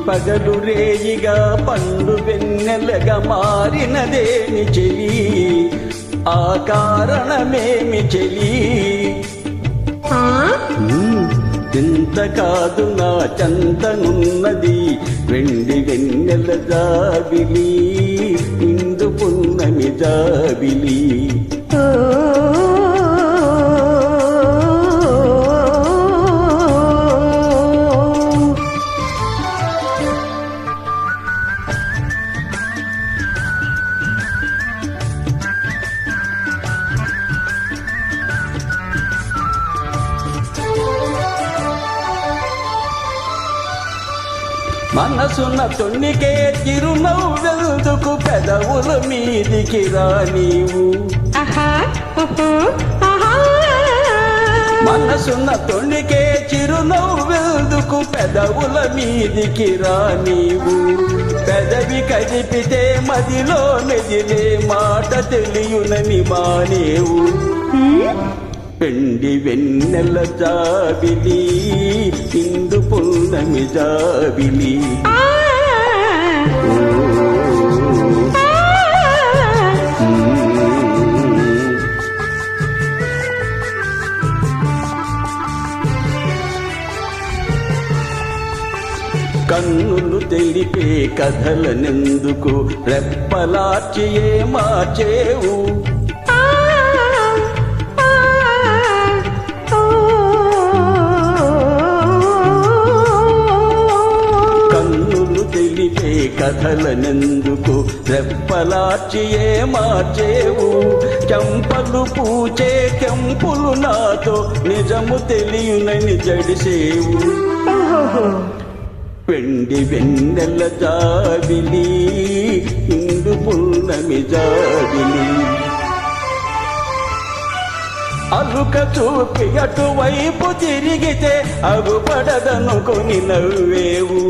పగలు రేయిగా పండు వెన్నెలగా మారినదేమి చెలి, ఆ కారణమేమి చెలి. ఇంత కాదు నా చంతనున్నది వెండి వెన్నెల జాబిలి, ఇందు పున్నమి జాబిలి. మనసున్న తొన్నికే చిరునవ్వెందుకు పెదవుల మీదికి రా నీవు. మనసున్న తొన్నికే చిరునవ్వెందుకు పెదవుల మీదికి రా నీవు. పెదవి కదిపితే మదిలో మెదిలే మాట తెలియునని మానేవు. పెండి వెన్నెల జాబిలి, ఇందు పున్నమి జాబిలి. కన్నులు తెలిపే కథలనెందుకు రెప్పలార్చి మార్చేవు. కథలనెందుకు రెప్పలార్చి మార్చేవు. చెంపలు పూచే కెంపులు నాతో నిజము తెలియనని జడిసేవు. పెండి వెన్నెల జాబిలి, ఇందు పున్నమి జాబిలి. అలుక చూపి అటువైపు తిరిగితే అగుపడదనుకొని నవ్వేవు.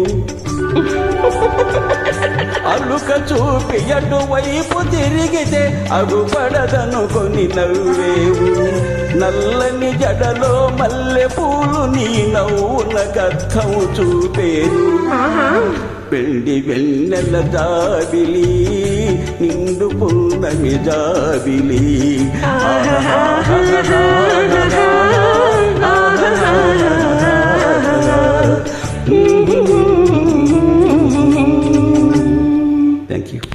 అలుక చూపి అటువైపు తిరిగితే అగుపడదనుకొని నవ్వేవు. నల్లని జడలో మల్లె పూలు నీ నవ్వున గర్థం చూపేరు. పెండి వెన్నెల జాబిలి, నిండు పున్నమి జాబిలి. Thank you.